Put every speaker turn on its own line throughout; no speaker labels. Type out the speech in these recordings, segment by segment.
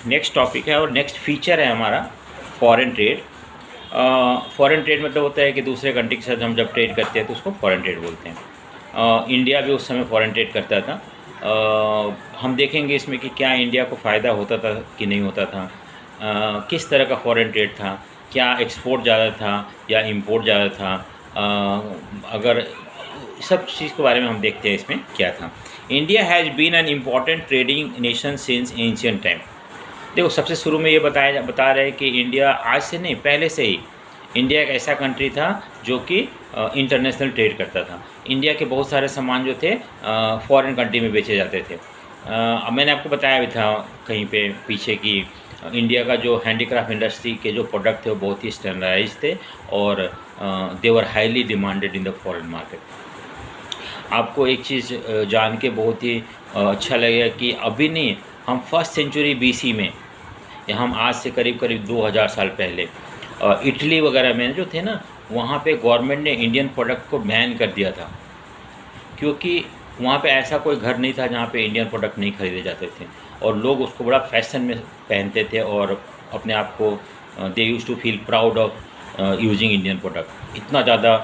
Next topic है और next feature है हमारा फॉरेन ट्रेड। फॉरेन ट्रेड मतलब होता है कि दूसरे कंट्री के साथ हम जब ट्रेड करते हैं तो उसको फॉरेन ट्रेड बोलते हैं। इंडिया भी उस समय फॉरेन ट्रेड करता था। हम देखेंगे इसमें कि क्या इंडिया को फ़ायदा होता था कि नहीं होता था, किस तरह का फॉरेन ट्रेड था, क्या एक्सपोर्ट ज़्यादा था या इंपोर्ट ज़्यादा था। अगर सब चीज़ के बारे में हम देखते हैं इसमें क्या था। India has been an important trading nation since ancient time. देखो सबसे शुरू में ये बता रहे हैं कि इंडिया आज से नहीं पहले से ही इंडिया एक ऐसा कंट्री था जो कि इंटरनेशनल ट्रेड करता था। इंडिया के बहुत सारे सामान जो थे फॉरेन कंट्री में बेचे जाते थे। अब मैंने आपको बताया भी था कहीं पे पीछे कि इंडिया का जो हैंडीक्राफ्ट इंडस्ट्री के जो प्रोडक्ट थे वो बहुत ही स्टैंडर्डाइज थे और they were highly demanded in the foreign market. आपको एक चीज़ जान के बहुत ही अच्छा लगेगा कि अभी नहीं, हम फर्स्ट सेंचुरी बीसी में या हम आज से करीब 2000 साल पहले इटली वगैरह में जो थे ना, वहाँ पे गवर्नमेंट ने इंडियन प्रोडक्ट को बैन कर दिया था, क्योंकि वहाँ पे ऐसा कोई घर नहीं था जहाँ पे इंडियन प्रोडक्ट नहीं खरीदे जाते थे और लोग उसको बड़ा फैशन में पहनते थे और अपने आप को they use to feel proud of using Indian product. इतना ज़्यादा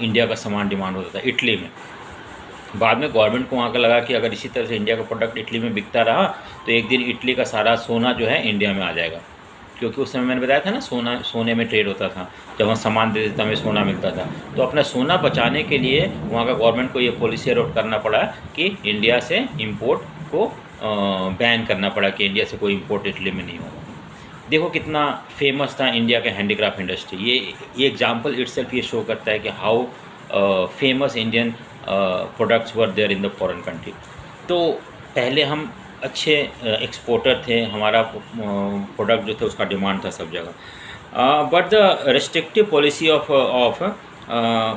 इंडिया का सामान डिमांड होता था इटली में। बाद में गवर्नमेंट को वहाँ का लगा कि अगर इसी तरह से इंडिया का प्रोडक्ट इटली में बिकता रहा तो एक दिन इटली का सारा सोना जो है इंडिया में आ जाएगा, क्योंकि उस समय मैंने बताया था ना सोने में ट्रेड होता था। जब हम सामान देते थे तो हमें सोना मिलता था। तो अपना सोना बचाने के लिए वहाँ का गवर्नमेंट को ये पॉलिसी अडॉप्ट करना पड़ा कि इंडिया से इम्पोर्ट को बैन करना पड़ा कि इंडिया से कोई इम्पोर्ट इटली में नहीं होगा। देखो कितना फेमस था इंडिया का हैंडीक्राफ्ट इंडस्ट्री। ये एग्जाम्पल इटसेल्फ ये शो करता है कि how famous Indian products were there in the foreign country. तो पहले हम अच्छे एक्सपोर्टर थे, हमारा प्रोडक्ट जो थे उसका डिमांड था सब जगह। But the restrictive policy of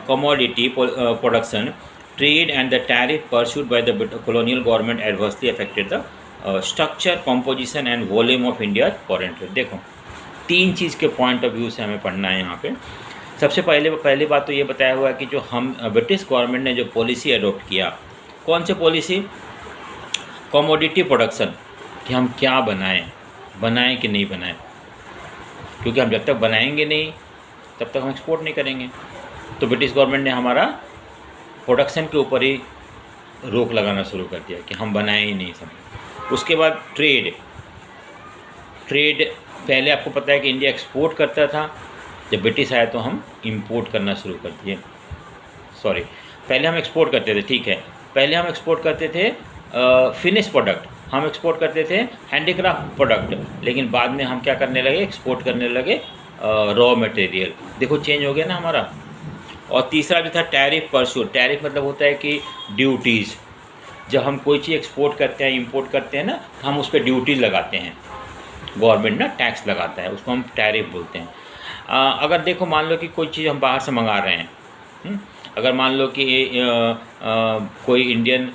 commodity production, trade and the tariff pursued by the colonial government adversely affected the structure, composition and volume of India's foreign trade। देखो 3 चीज़ के पॉइंट ऑफ व्यू से हमें पढ़ना है यहाँ पे। सबसे पहली बात तो ये बताया हुआ है कि जो हम ब्रिटिश गवर्नमेंट ने जो पॉलिसी अडॉप्ट किया, कौन सी पॉलिसी? कमोडिटी प्रोडक्शन, कि हम क्या बनाएं कि नहीं बनाएं, क्योंकि हम जब तक बनाएंगे नहीं तब तक हम एक्सपोर्ट नहीं करेंगे। तो ब्रिटिश गवर्नमेंट ने हमारा प्रोडक्शन के ऊपर ही रोक लगाना शुरू कर दिया कि हम बनाएं ही नहीं सब। उसके बाद ट्रेड पहले आपको पता है कि इंडिया एक्सपोर्ट करता था, जब ब्रिटिश आया तो हम इंपोर्ट करना शुरू कर दिए। पहले हम एक्सपोर्ट करते थे, ठीक है, पहले हम एक्सपोर्ट करते थे फिनिश प्रोडक्ट, हम एक्सपोर्ट करते थे हैंडीक्राफ्ट प्रोडक्ट, लेकिन बाद में हम क्या करने लगे, एक्सपोर्ट करने लगे रॉ मटेरियल। देखो चेंज हो गया ना हमारा। और तीसरा जो था टैरिफ परस्यूड। टैरिफ मतलब होता है कि ड्यूटीज़। जब हम कोई चीज़ एक्सपोर्ट करते हैं, इंपोर्ट करते हैं ना, तो हम उस पर ड्यूटीज़ लगाते हैं, गवर्नमेंट ना टैक्स लगाता है, उसको हम टैरिफ बोलते हैं। अगर देखो मान लो कि कोई चीज़ हम बाहर से मंगा रहे हैं, अगर मान लो कि कोई इंडियन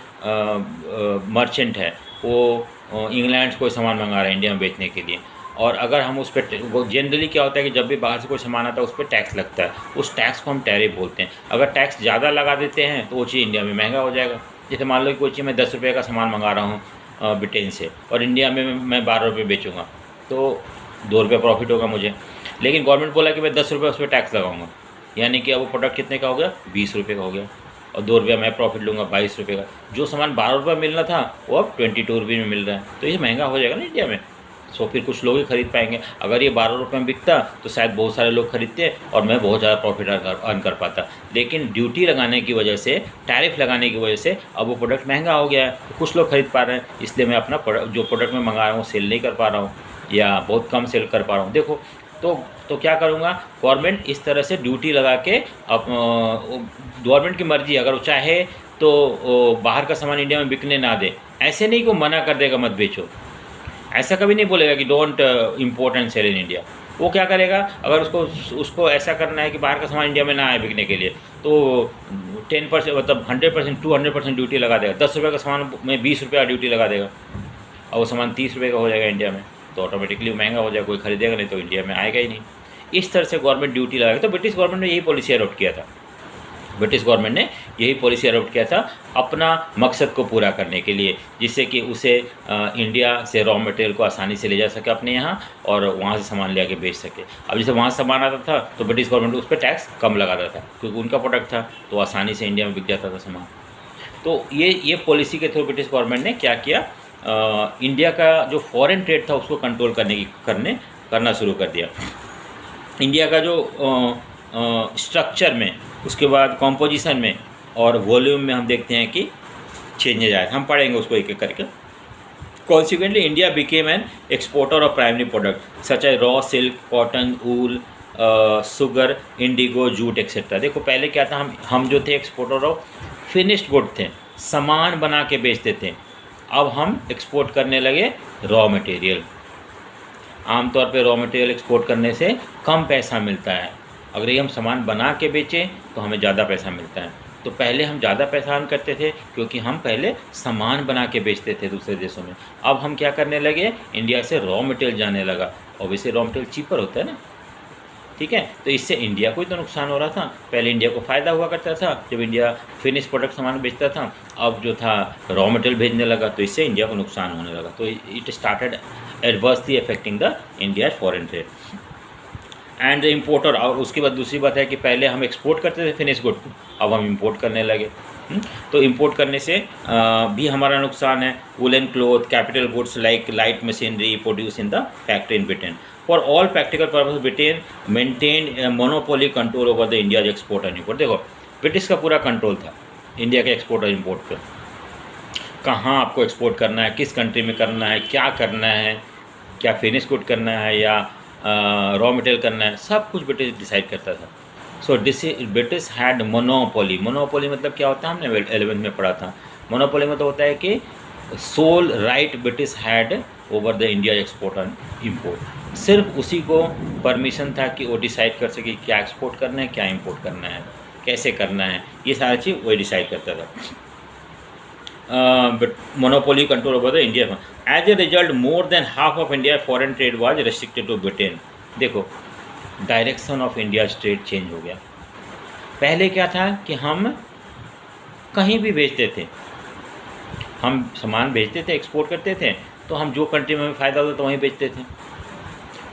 मर्चेंट है, वो इंग्लैंड से कोई सामान मंगा रहा है इंडिया में बेचने के लिए, और अगर हम उस पर, जनरली क्या होता है कि जब भी बाहर से कोई सामान आता है उस पर टैक्स लगता है, उस टैक्स को हम टैरिफ बोलते हैं। अगर टैक्स ज़्यादा लगा देते हैं तो वो चीज़ इंडिया में महंगा हो जाएगा। जैसे मान लो कि कोई चीज़ मैं 10 रुपये का सामान मंगा रहा हूँ ब्रिटेन से, और इंडिया में मैं 12 रुपये बेचूँगा, तो 2 रुपये प्रॉफिट होगा मुझे। लेकिन गवर्नमेंट बोला कि मैं 10 रुपये उस पर टैक्स लगाऊंगा, यानी कि अब वो प्रोडक्ट कितने का हो गया, 20 रुपये का हो गया, और 2 रुपये मैं प्रॉफिट लूँगा, 22 रुपये का। जो सामान 12 रुपये मिलना था वो अब 22 रुपये में मिल रहा है, तो ये महंगा हो जाएगा ना इंडिया में। सो फिर कुछ लोग ही खरीद पाएंगे। अगर ये 12 रुपये में बिकता तो शायद बहुत सारे लोग खरीदते और मैं बहुत ज़्यादा प्रॉफिट अर्न कर पाता। लेकिन ड्यूटी लगाने की वजह से, टैरिफ लगाने की वजह से अब वो प्रोडक्ट महंगा हो गया है, तो कुछ लोग खरीद पा रहे हैं, इसलिए मैं अपना जो प्रोडक्ट मैं मंगा रहा हूँ सेल नहीं कर पा रहा हूँ या बहुत कम सेल कर पा रहा हूँ। देखो तो क्या करूँगा, गवर्नमेंट इस तरह से ड्यूटी लगा के, अब गवर्नमेंट की मर्जी, अगर वो चाहे तो बाहर का सामान इंडिया में बिकने ना दे। ऐसे नहीं कि मना कर देगा मत बेचो, ऐसा कभी नहीं बोलेगा कि don't import and sell in India. वो क्या करेगा, अगर उसको ऐसा करना है कि बाहर का सामान इंडिया में ना आए बिकने के लिए, तो 10% मतलब 100% 200% ड्यूटी लगा देगा। 10 रुपये का सामान में 20 रुपये का ड्यूटी लगा देगा, और वो सामान 30 रुपये का हो जाएगा इंडिया में, तो ऑटोमेटिकली महंगा हो जाएगा, कोई खरीदेगा नहीं, तो इंडिया में आएगा ही नहीं। इस तरह से गवर्नमेंट ड्यूटी लगाएगा। तो ब्रिटिश गवर्नमेंट ने यही पॉलिसी अडॉप्ट किया था। ब्रिटिश गवर्नमेंट ने यही पॉलिसी अडॉप्ट किया था अपना मकसद को पूरा करने के लिए, जिससे कि उसे इंडिया से रॉ मटेरियल को आसानी से ले जा सके अपने यहाँ और वहाँ से सामान ले आके बेच सके। अब जैसे वहाँ सामान आता था तो ब्रिटिश गवर्नमेंट उस पर टैक्स कम लगाता था क्योंकि उनका प्रोडक्ट था, तो आसानी से इंडिया में बिक जाता था सामान। तो ये पॉलिसी के थ्रू ब्रिटिश गवर्नमेंट ने क्या किया, इंडिया का जो फॉरेन ट्रेड था उसको कंट्रोल करना शुरू कर दिया। इंडिया का जो स्ट्रक्चर में, उसके बाद कॉम्पोजिशन में और वॉल्यूम में हम देखते हैं कि चेंजेज आए। हम पढ़ेंगे उसको एक एक करके। Consequently India became an exporter of primary product such as raw silk, cotton, wool, sugar, indigo, jute etcetera. देखो पहले क्या था, हम जो थे एक्सपोर्टर ऑफ फिनिश्ड गुड थे, सामान बना के बेचते थे। अब हम एक्सपोर्ट करने लगे रॉ मटेरियल। आमतौर पे रॉ मटेरियल एक्सपोर्ट करने से कम पैसा मिलता है, अगर ये हम सामान बना के बेचें तो हमें ज़्यादा पैसा मिलता है। तो पहले हम ज़्यादा पैसा अर्न करते थे क्योंकि हम पहले सामान बना के बेचते थे दूसरे देशों में। अब हम क्या करने लगे, इंडिया से रॉ मटेरियल जाने लगा। ऑब्वियसली रॉ मटेरियल चीपर होता है ना, ठीक है। तो इससे इंडिया को ही तो नुकसान हो रहा था। पहले इंडिया को फ़ायदा हुआ करता था जब इंडिया फिनिश प्रोडक्ट सामान बेचता था, अब जो था रॉ मटेरियल भेजने लगा तो इससे इंडिया को नुकसान होने लगा। तो it started adversely affecting the India foreign trade and the importer. और उसके बाद दूसरी बात है कि पहले हम एक्सपोर्ट करते थे फिनिश गुड, अब हम इंपोर्ट करने लगे। तो इंपोर्ट करने से भी हमारा नुकसान है। Woollen cloth, capital goods like light machinery produce in the factory in Britain. For all practical purpose Britain maintain monopoly control over the India export and import. देखो ब्रिटिश का पूरा कंट्रोल था इंडिया के एक्सपोर्ट और import पर, कहाँ आपको export करना है, किस कंट्री में करना है, क्या करना है, क्या फिनिश गुड करना है या रॉ मटेरियल करना है, सब कुछ ब्रिटिश डिसाइड करता था। So British had monopoly. Monopoly मतलब क्या होता है, हमने 11th में पढ़ा था। मोनोपोली मतलब होता है कि sole right British had over the India export and import. सिर्फ उसी को परमिशन था कि वो डिसाइड कर सके क्या एक्सपोर्ट करना है, क्या इम्पोर्ट करना है, कैसे करना है, ये सारी चीज़ वही डिसाइड करता था। monopoly control over the India. As a result, more than half of India's foreign trade was restricted to Britain. देखो direction of India trade change हो गया। पहले क्या था कि हम कहीं भी बेचते थे, हम सामान बेचते थे, एक्सपोर्ट करते थे, तो हम जो कंट्री में हमें फ़ायदा होता तो वहीं बेचते थे।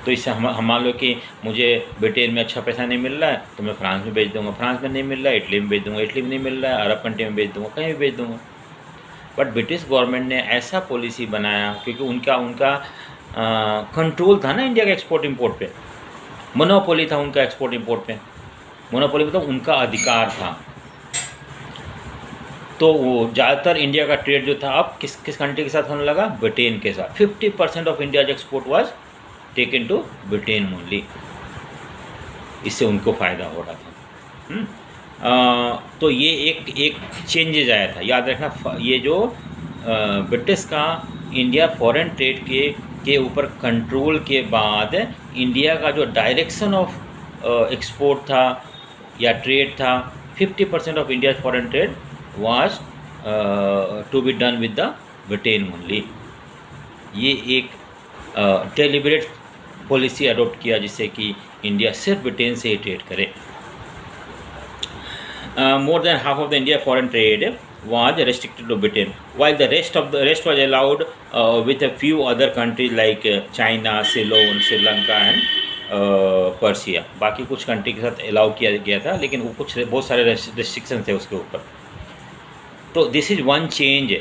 तो इससे हम मान लो कि मुझे ब्रिटेन में अच्छा पैसा नहीं मिल रहा है तो मैं फ्रांस में बेच दूँगा, फ्रांस में नहीं मिल रहा है इटली में बेच दूँगा, इटली में नहीं मिल रहा है अरब कंट्री में बेच दूँगा, कहीं भी बेच दूँगा। बट ब्रिटिश गवर्नमेंट ने ऐसा पॉलिसी बनाया क्योंकि उनका कंट्रोल था ना इंडिया के एक्सपोर्ट इंपोर्ट पे, मोनोपोली था उनका एक्सपोर्ट इंपोर्ट पे। मोनोपोली मतलब उनका अधिकार था। तो वो ज़्यादातर इंडिया का ट्रेड जो था अब किस कंट्री के साथ होने लगा, ब्रिटेन के साथ। 50% of India export was taken to Britain only. इससे उनको फ़ायदा हो रहा था। तो ये एक चेंजेज आया था, याद रखना। ये जो ब्रिटिश का इंडिया फॉरेन ट्रेड के ऊपर कंट्रोल के बाद इंडिया का जो डायरेक्शन ऑफ एक्सपोर्ट था या ट्रेड था, 50% of India foreign trade was to be done with the Britain only. ये एक डेलिबरेट पॉलिसी अडॉप्ट किया जिससे कि इंडिया सिर्फ ब्रिटेन से ही ट्रेड करे। More than half of the India foreign trade was restricted to Britain, while the rest was allowed with a few other countries like China, Ceylon, Sri Lanka and Persia. बाकी कुछ country के साथ allow किया गया था, लेकिन वो बहुत सारे रेस्ट्रिक्शन थे उसके ऊपर। तो this is one change,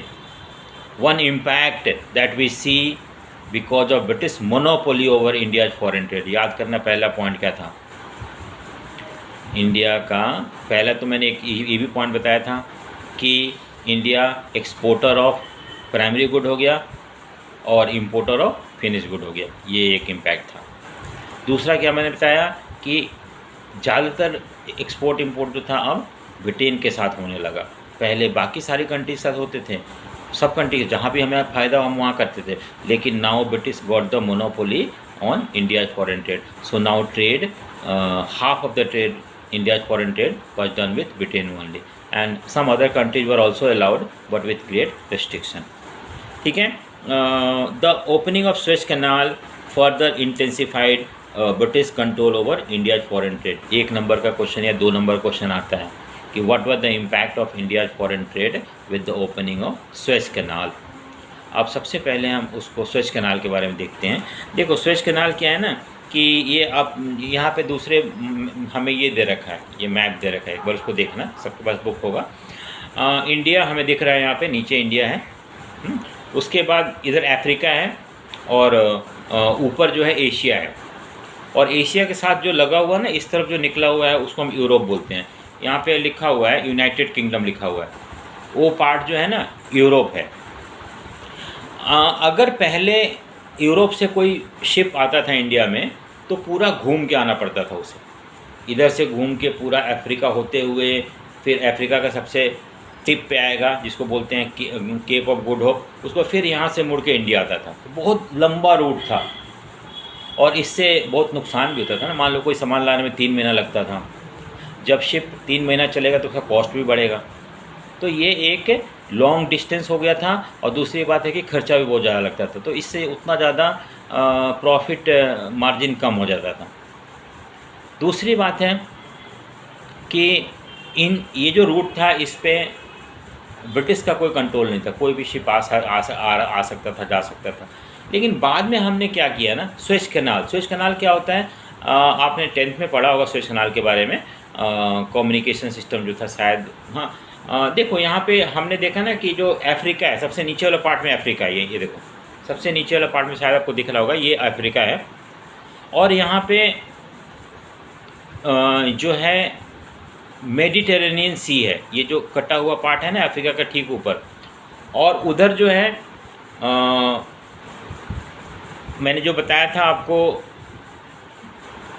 one impact that we see because of British monopoly over India foreign trade. याद करना पहला पॉइंट क्या था इंडिया का। पहला तो मैंने एक ये भी पॉइंट बताया था कि India exporter of primary good हो गया और इंपोर्टर ऑफ फिनिश गुड हो गया, ये एक इम्पैक्ट था। दूसरा क्या मैंने बताया कि ज़्यादातर एक्सपोर्ट इंपोर्ट जो था अब ब्रिटेन के साथ होने लगा। पहले बाकी सारी कंट्री के साथ होते थे, सब कंट्री जहाँ भी हमें फ़ायदा हम वहाँ करते थे, लेकिन now British got the monopoly on India foreign trade. So now trade half of the trade India's foreign trade was done with Britain only, and some other countries were also allowed, but with great restriction. ठीक है। The opening of Suez Canal further intensified British control over India's foreign trade. 1 number का question या 2 number question आता है कि what was the impact of India foreign trade with the opening of Suez canal. अब सबसे पहले हम उसको सुएज कैनाल के बारे में देखते हैं। देखो सुएज कैनाल क्या है ना कि ये आप यहाँ पे दूसरे हमें ये दे रखा है, ये मैप दे रखा है, एक बार उसको देखना, सबके पास बुक होगा। इंडिया हमें दिख रहा है, यहाँ पे नीचे इंडिया है। उसके बाद इधर अफ्रीका है और ऊपर जो है एशिया है। और एशिया के साथ जो लगा हुआ ना इस तरफ जो निकला हुआ है उसको हम यूरोप बोलते हैं। यहाँ पे लिखा हुआ है यूनाइटेड किंगडम लिखा हुआ है, वो पार्ट जो है ना यूरोप है। अगर पहले यूरोप से कोई शिप आता था इंडिया में तो पूरा घूम के आना पड़ता था उसे, इधर से घूम के पूरा अफ्रीका होते हुए फिर अफ्रीका का सबसे टिप पे आएगा जिसको बोलते हैं केप ऑफ गुड होप, उसको फिर यहाँ से मुड़ के इंडिया आता था। तो बहुत लंबा रूट था और इससे बहुत नुकसान भी होता था ना। मान लो कोई सामान लाने में 3 महीना लगता था, जब शिप 3 महीना चलेगा तो उसका कॉस्ट भी बढ़ेगा। तो ये एक लॉन्ग डिस्टेंस हो गया था और दूसरी बात है कि खर्चा भी बहुत ज़्यादा लगता था, तो इससे उतना ज़्यादा प्रॉफिट मार्जिन कम हो जाता था। दूसरी बात है कि ये जो रूट था इस पे ब्रिटिश का कोई कंट्रोल नहीं था, कोई भी शिप आ सकता था, जा सकता था। लेकिन बाद में हमने क्या किया ना, सुएज कैनाल क्या होता है, आपने 10th में पढ़ा होगा सुएज कैनाल के बारे में, कम्युनिकेशन सिस्टम जो था शायद। हाँ देखो यहाँ पे हमने देखा ना कि जो अफ्रीका है सबसे नीचे वाला पार्ट में अफ्रीका है, ये देखो सबसे नीचे वाला पार्ट में शायद आपको दिख रहा होगा, ये अफ्रीका है। और यहाँ पे जो है मेडिटेरेनियन सी है, ये जो कटा हुआ पार्ट है ना अफ्रीका का ठीक ऊपर। और उधर जो है मैंने जो बताया था आपको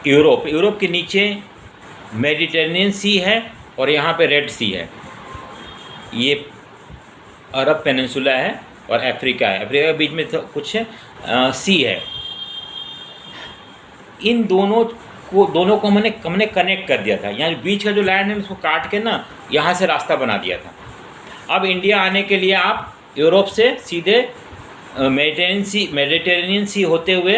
यूरोप के नीचे मेडिटेरेनियन सी है और यहाँ पे रेड सी है, ये अरब पेनिनसुला है और अफ्रीका है। अफ्रीका के बीच में तो कुछ सी है। इन दोनों को हमने कनेक्ट कर दिया था। यहाँ बीच का जो लैंड है उसको काट के ना यहाँ से रास्ता बना दिया था। अब इंडिया आने के लिए आप यूरोप से सीधे मेडिटेरेनियन सी होते हुए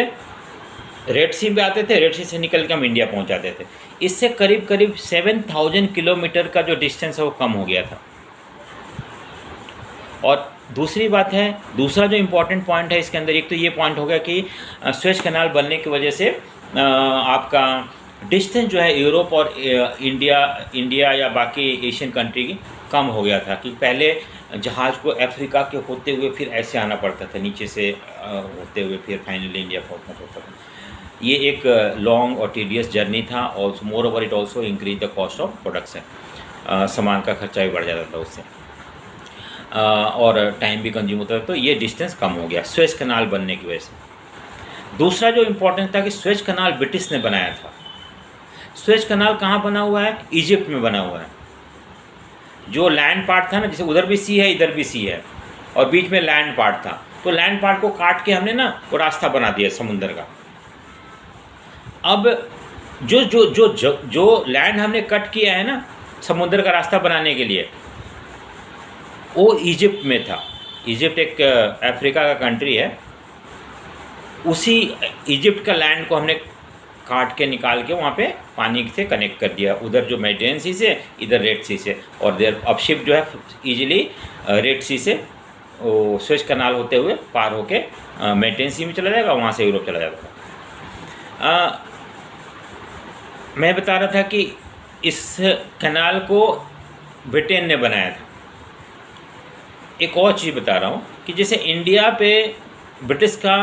रेड सी पे आते थे, रेड सी से निकल के हम इंडिया पहुँच जाते थे। इससे करीब 7,000 किलोमीटर का जो डिस्टेंस है वो कम हो गया था। और दूसरी बात है, दूसरा जो इम्पोर्टेंट पॉइंट है इसके अंदर, एक तो ये पॉइंट हो गया कि सुएज कैनाल बनने की वजह से आपका डिस्टेंस जो है यूरोप और इंडिया या बाकी एशियन कंट्री की कम हो गया था। कि पहले जहाज़ को अफ्रीका के होते हुए फिर ऐसे आना पड़ता था, नीचे से होते हुए फिर फाइनली इंडिया पहुंचना पड़ता था। ये एक लॉन्ग और टीडियस जर्नी था और more over it also increase the cost of production, सामान का खर्चा भी बढ़ जाता था उससे और टाइम भी कंज्यूम होता था। तो ये डिस्टेंस कम हो गया सुएज कैनाल बनने की वजह से। दूसरा जो इम्पोर्टेंट था कि सुएज कैनाल ब्रिटिश ने बनाया था। सुएज कैनाल कहाँ बना हुआ है? इजिप्ट में बना हुआ है। जो लैंड पार्ट था ना, जैसे उधर भी सी है इधर भी सी है और बीच में लैंड पार्ट था, तो लैंड पार्ट को काट के हमने ना वो रास्ता बना दिया समुंदर का। अब जो लैंड हमने कट किया है ना समुंदर का रास्ता बनाने के लिए, वो इजिप्ट में था। इजिप्ट एक अफ्रीका का कंट्री है, उसी इजिप्ट का लैंड को हमने काट के निकाल के वहाँ पे पानी से कनेक्ट कर दिया, उधर जो मेडिटेरेनियन सी से इधर रेड सी से। और देर अब शिप जो है इजीली रेड सी से वो सुएज कैनाल होते हुए पार होके मेडिटेरेनियन सी में चला जाएगा, वहाँ से यूरोप चला जाएगा। मैं बता रहा था कि इस कैनाल को ब्रिटेन ने बनाया था। एक और चीज़ बता रहा हूँ कि जैसे इंडिया पे ब्रिटिश का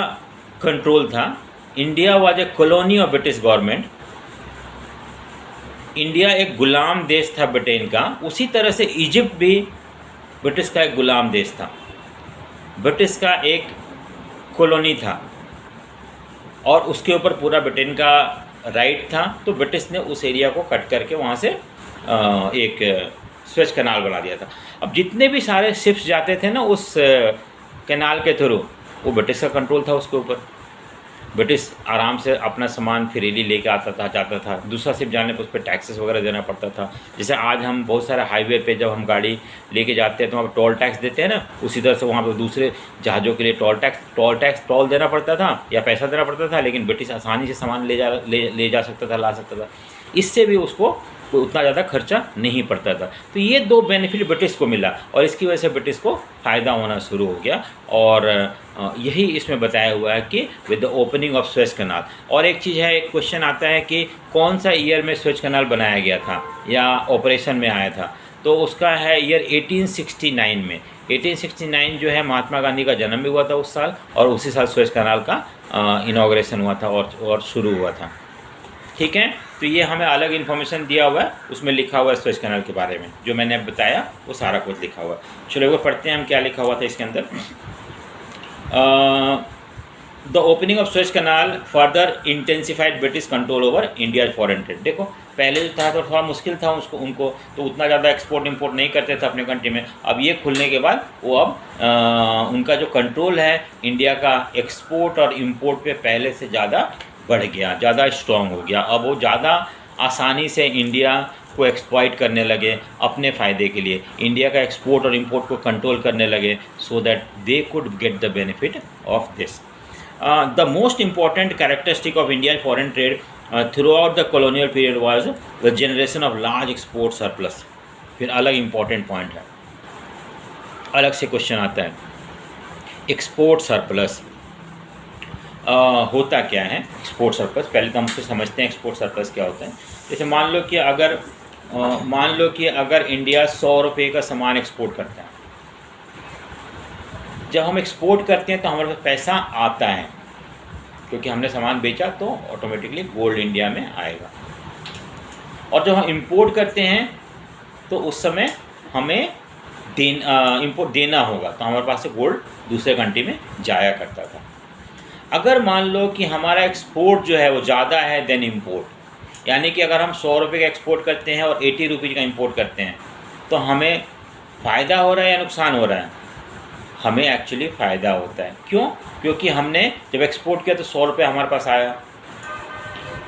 कंट्रोल था, India was a colony of British government, India एक गुलाम देश था ब्रिटेन का, उसी तरह से इजिप्ट भी ब्रिटिश का एक गुलाम देश था, ब्रिटिश का एक कॉलोनी था और उसके ऊपर पूरा ब्रिटेन का राइट था। तो ब्रिटिश ने उस एरिया को कट करके वहाँ से एक सुएज कैनाल बना दिया था। अब जितने भी सारे शिप्स जाते थे ना उस कैनाल के थ्रू, वो ब्रिटिश का कंट्रोल था उसके ऊपर। ब्रिटिश आराम से अपना सामान फ्रीली लेके आता था, जाता था। दूसरा शिप जाने पर उस पर टैक्सेस वगैरह देना पड़ता था। जैसे आज हम बहुत सारे हाईवे पे जब हम गाड़ी लेके जाते हैं तो वहाँ पर टोल टैक्स देते हैं ना, उसी तरह से वहाँ पर दूसरे जहाज़ों के लिए टोल देना पड़ता था या पैसा देना पड़ता था। लेकिन ब्रिटिश आसानी से सामान ले जा सकता था, ला सकता था। इससे भी उसको कोई उतना ज़्यादा खर्चा नहीं पड़ता था। तो ये दो बेनिफिट ब्रिटिश को मिला और इसकी वजह से ब्रिटिश को फ़ायदा होना शुरू हो गया। और यही इसमें बताया हुआ है कि with the opening of Suez canal. और एक चीज़ है, एक क्वेश्चन आता है कि कौन सा ईयर में स्वेज कैनाल बनाया गया था या ऑपरेशन में आया था, तो उसका है ईयर 1869 में। 1869 जो है महात्मा गांधी का जन्म भी हुआ था उस साल, और उसी साल स्वेज कैनाल का इनॉग्रेशन हुआ था और शुरू हुआ था। ठीक है, तो ये हमें अलग इन्फॉर्मेशन दिया हुआ है, उसमें लिखा हुआ है स्वेज कैनाल के बारे में, जो मैंने बताया वो सारा कुछ लिखा हुआ है। चलो वो पढ़ते हैं हम क्या लिखा हुआ था इसके अंदर। The opening of Suez canal further intensified British control over India foreign trade. देखो पहले जो था तो थोड़ा मुश्किल था उनको तो उतना ज़्यादा एक्सपोर्ट इंपोर्ट नहीं करते थे अपने कंट्री में। अब ये खुलने के बाद वो अब उनका जो कंट्रोल है इंडिया का एक्सपोर्ट और इंपोर्ट पे पहले से ज़्यादा बढ़ गया, ज़्यादा स्ट्रॉन्ग हो गया। अब वो ज़्यादा आसानी से इंडिया को एक्सप्लॉइट करने लगे अपने फ़ायदे के लिए, इंडिया का एक्सपोर्ट और इंपोर्ट को कंट्रोल करने लगे, so that they could get the benefit of this. The most important characteristic of Indian foreign trade through out the colonial period was the generation of large export surplus. फिर अलग important point है, अलग से question आता है, export surplus होता क्या है। एक्सपोर्ट सरप्लस पहले तो हम उसको समझते हैं एक्सपोर्ट सरप्लस क्या होता है। जैसे मान लो कि अगर इंडिया 100 रुपये का सामान एक्सपोर्ट करता है, जब हम एक्सपोर्ट करते हैं तो हमारे पास पैसा आता है, क्योंकि हमने सामान बेचा तो ऑटोमेटिकली गोल्ड इंडिया में आएगा। और जब हम इंपोर्ट करते हैं तो उस समय हमें इंपोर्ट देना होगा, तो हमारे पास से गोल्ड दूसरे कंट्री में जाया करता था। अगर मान लो कि हमारा एक्सपोर्ट जो है वो ज़्यादा है देन इंपोर्ट, यानी कि अगर हम 100 रुपये का एक्सपोर्ट करते हैं और 80 रुपीज़ का इंपोर्ट करते हैं, तो हमें फ़ायदा हो रहा है या नुकसान हो रहा है? हमें एक्चुअली फ़ायदा होता है। क्यों? क्योंकि हमने जब एक्सपोर्ट किया तो 100 रुपये हमारे पास आया,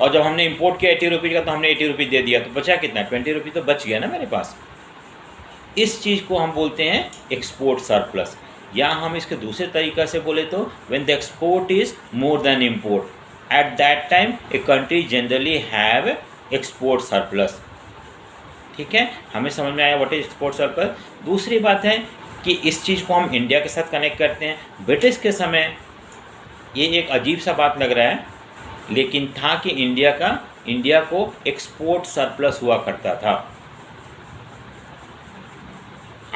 और जब हमने इंपोर्ट किया 80 रुपीज़ का तो हमने 80 रुपीज़ दे दिया, तो बचा कितना? 20 रुपीज़ तो बच गया ना मेरे पास। इस चीज़ को हम बोलते हैं एक्सपोर्ट सरप्लस। या हम इसके दूसरे तरीक़ा से बोले तो when the export is more than import, at that time a country generally have export surplus. ठीक है, हमें समझ में आया व्हाट इज एक्सपोर्ट सरप्लस। दूसरी बात है कि इस चीज़ को हम इंडिया के साथ कनेक्ट करते हैं। ब्रिटिश के समय ये एक अजीब सा बात लग रहा है, लेकिन था कि इंडिया को एक्सपोर्ट सरप्लस हुआ करता था।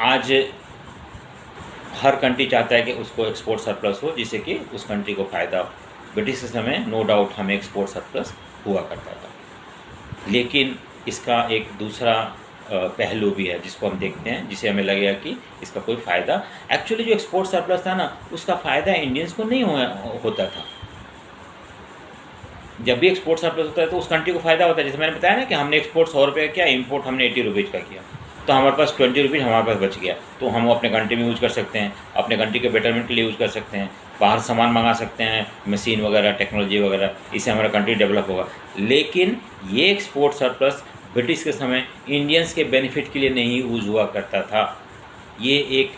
आज हर कंट्री चाहता है कि उसको एक्सपोर्ट सरप्लस हो, जिससे कि उस कंट्री को फ़ायदा हो। ब्रिटिश के समय नो डाउट हमें एक्सपोर्ट सरप्लस हुआ करता था, लेकिन इसका एक दूसरा पहलू भी है जिसको हम देखते हैं, जिसे हमें लगेगा कि इसका कोई फ़ायदा, एक्चुअली जो एक्सपोर्ट सरप्लस था ना, उसका फ़ायदा इंडियंस को नहीं होता था। जब भी एक्सपोर्ट सरप्लस होता है तो उस कंट्री को फ़ायदा होता है। जैसे मैंने बताया ना कि हमने एक्सपोर्ट 100 रुपये का किया, इंपोर्ट हमने 80 रुपीज़ का किया, तो हमारे पास 20 रुपीज़ हमारे पास बच गया, तो हम अपने कंट्री में यूज़ कर सकते हैं, अपने कंट्री के बेटरमेंट के लिए यूज़ कर सकते हैं, बाहर सामान मंगा सकते हैं, मशीन वगैरह, टेक्नोलॉजी वगैरह, इससे हमारा कंट्री डेवलप होगा। लेकिन ये एक्सपोर्ट सरप्लस ब्रिटिश के समय इंडियंस के बेनिफिट के लिए नहीं यूज़ हुआ करता था। ये एक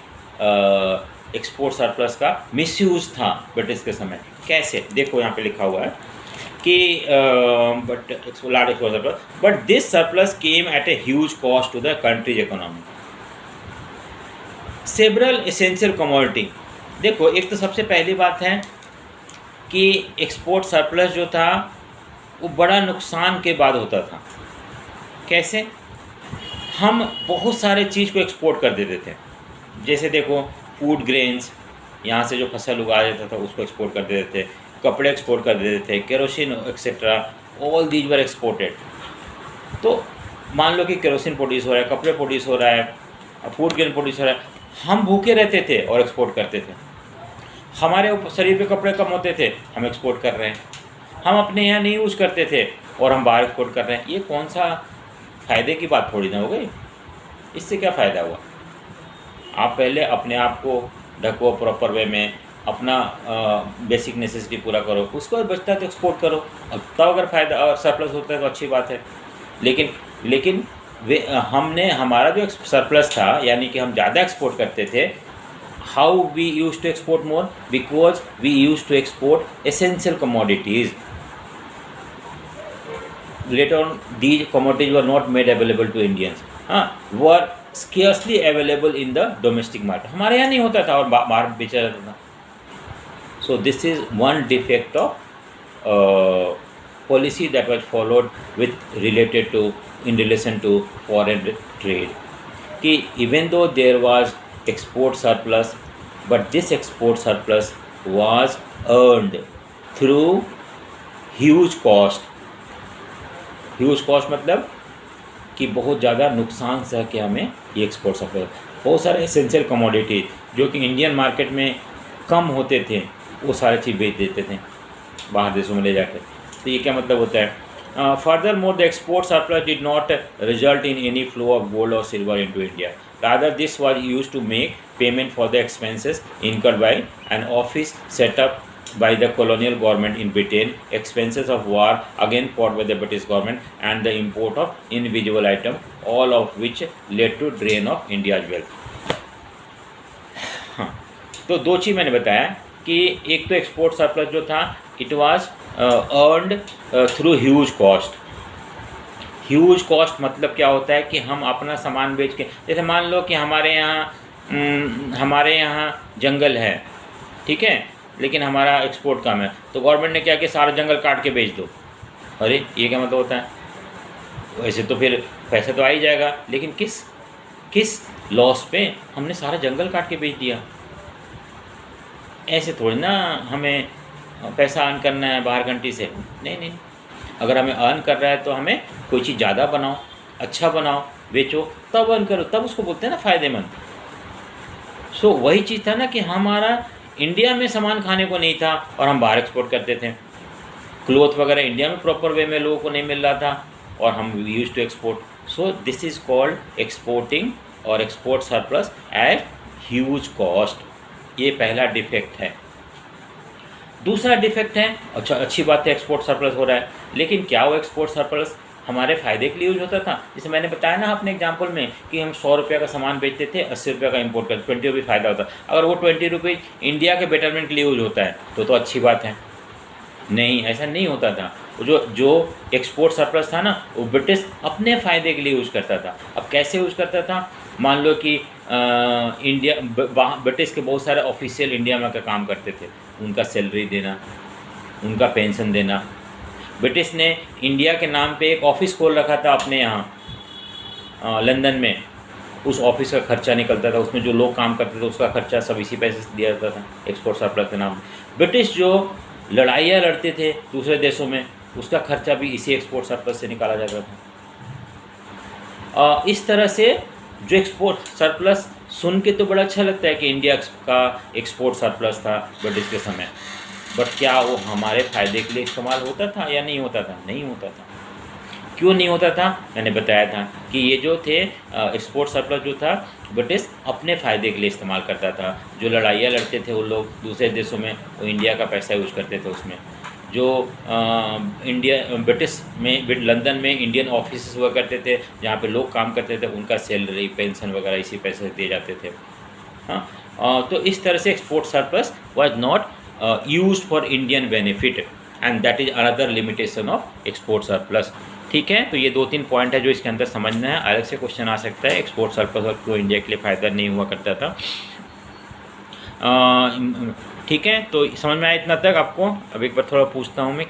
एक्सपोर्ट सरप्लस का मिसयूज़ था ब्रिटिश के समय। कैसे? देखो यहाँ पे लिखा हुआ है कि but this surplus came at a huge cost to the country's economy. Several essential commodity. देखो, एक तो सबसे पहली बात है कि एक्सपोर्ट सरप्लस जो था वो बड़ा नुकसान के बाद होता था। कैसे? हम बहुत सारे चीज़ को एक्सपोर्ट कर देते थे। जैसे देखो, फूड ग्रेन्स, यहाँ से जो फसल उगाया जाता था उसको एक्सपोर्ट कर देते थे, कपड़े एक्सपोर्ट कर देते थे, kerosene etcetera, all these were exported. तो मान लो कि केरोसिन प्रोड्यूस हो रहा है, कपड़े प्रोड्यूस हो रहा है, फूड ग्रेन प्रोड्यूस हो रहा है, हम भूखे रहते थे और एक्सपोर्ट करते थे। हमारे शरीर पे कपड़े कम होते थे, हम एक्सपोर्ट कर रहे हैं। हम अपने यहाँ नहीं यूज़ करते थे और हम बाहर एक्सपोर्ट कर रहे हैं। ये कौन सा फ़ायदे की बात थोड़ी ना हो गई। इससे क्या फ़ायदा हुआ? आप पहले अपने आप को ढको प्रॉपर वे में, अपना बेसिक नेसेसिटी पूरा करो, उसको बचता है तो एक्सपोर्ट करो। अब तब अगर फ़ायदा और सरप्लस होता है तो अच्छी बात है। लेकिन हमने हमारा जो सरप्लस था, यानी कि हम ज़्यादा एक्सपोर्ट करते थे, how we use to export more? Because we use to export essential commodities. later on these commodities were not made available to Indians, were scarcely available in the domestic market. हमारे यहाँ नहीं होता था और बाहर बेचा जाता था. So this is one defect of policy that was followed with related to in relation to foreign trade. कि even though there was export surplus, but this export surplus was earned through huge cost. Huge cost मतलब कि बहुत ज़्यादा नुकसान सह के हमें ये एक्सपोर्ट सप्लाई. बहुत सारे एसेंशियल कमोडिटी जो कि इंडियन मार्केट में कम होते थे वो सारी चीज़ बेच देते थे बाहर देशों में ले जाकर. तो ये क्या मतलब होता है? Furthermore the export surplus did not result in any flow of gold और silver into India. Rather this was used to make payment for the expenses incurred by an office setup by the colonial government in Britain, expenses of war again fought by the British government, and the import of invisible items, all of which led to drain of India's wealth. हाँ, तो दो चीज़ मैंने बताया कि एक तो export surplus जो था it was earned through huge cost. Huge cost मतलब क्या होता है कि हम अपना सामान बेच के, जैसे मान लो कि हमारे यहाँ जंगल है, ठीक है, लेकिन हमारा एक्सपोर्ट कम है, तो गवर्नमेंट ने क्या किया, सारा जंगल काट के बेच दो. अरे ये क्या मतलब होता है? वैसे तो फिर पैसा तो आ ही जाएगा, लेकिन किस लॉस पे हमने सारा जंगल काट के बेच दिया. ऐसे थोड़ी ना हमें पैसा अर्न करना है बाहर कंट्री से. नहीं, अगर हमें अर्न कर रहा है तो हमें कोई चीज़ ज़्यादा बनाओ, अच्छा बनाओ, बेचो, तब अर्न करो, तब उसको बोलते हैं ना फ़ायदेमंद. सो वही चीज़ था ना कि हमारा इंडिया में सामान खाने को नहीं था और हम बाहर एक्सपोर्ट करते थे. क्लोथ वगैरह इंडिया में प्रॉपर वे में लोगों को नहीं मिल रहा था और हम use to export. So this is called exporting और export surplus at huge cost. ये पहला डिफेक्ट है. दूसरा डिफेक्ट है, अच्छा अच्छी बात है एक्सपोर्ट सरप्लस हो रहा है, लेकिन क्या वो एक्सपोर्ट सरप्लस हमारे फ़ायदे के लिए यूज होता था? जैसे मैंने बताया ना अपने एग्जांपल में कि हम 100 रुपये का सामान बेचते थे, 80 रुपये का इंपोर्ट करते, 20 रुपये फ़ायदा होता. अगर वो 20 रुपये इंडिया के बेटरमेंट के लिए यूज होता है तो अच्छी बात है. नहीं, ऐसा नहीं होता था. जो एक्सपोर्ट सरप्लस था ना वो ब्रिटिश अपने फ़ायदे के लिए यूज़ करता था. अब कैसे यूज़ करता था? मान लो कि ब्रिटिश के बहुत सारे ऑफिशियल इंडिया में काम करते थे, उनका सैलरी देना, उनका पेंशन देना. ब्रिटिश ने इंडिया के नाम पे एक ऑफ़िस खोल रखा था अपने यहाँ लंदन में. उस ऑफिस का खर्चा निकलता था, उसमें जो लोग काम करते थे उसका खर्चा सब इसी पैसे से दिया जाता था एक्सपोर्ट सरप्लस के नाम. ब्रिटिश जो लड़ाइयाँ लड़ते थे दूसरे देशों में उसका खर्चा भी इसी एक्सपोर्ट सरप्लस से निकाला जाता था. इस तरह से जो एक्सपोर्ट सरप्लस सुन के तो बड़ा अच्छा लगता है कि इंडिया का एक्सपोर्ट सरप्लस था ब्रिटिश के समय, बट क्या वो हमारे फ़ायदे के लिए इस्तेमाल होता था या नहीं होता था? नहीं होता था. क्यों नहीं होता था? मैंने बताया था कि ये जो थे एक्सपोर्ट सरप्लस जो था ब्रिटिश अपने फ़ायदे के लिए इस्तेमाल करता था. जो लड़ाइयाँ लड़ते थे वो लोग दूसरे देशों में, वो इंडिया का पैसा यूज़ करते थे उसमें. जो ब्रिटिश में लंदन में इंडियन ऑफिस हुआ करते थे जहाँ पे लोग काम करते थे, उनका सैलरी पेंशन वगैरह इसी पैसे दिए जाते थे. हाँ, तो इस तरह से export surplus was not used for Indian benefit and that is another limitation of export surplus. ठीक है, तो ये 2-3 पॉइंट है जो इसके अंदर समझना है. अलग से क्वेश्चन आ सकता है एक्सपोर्ट सरप्लस और क्यों इंडिया के लिए फ़ायदा नहीं हुआ करता था. ठीक है, तो समझ में आया इतना तक आपको? अब एक बार थोड़ा पूछता हूँ मैं.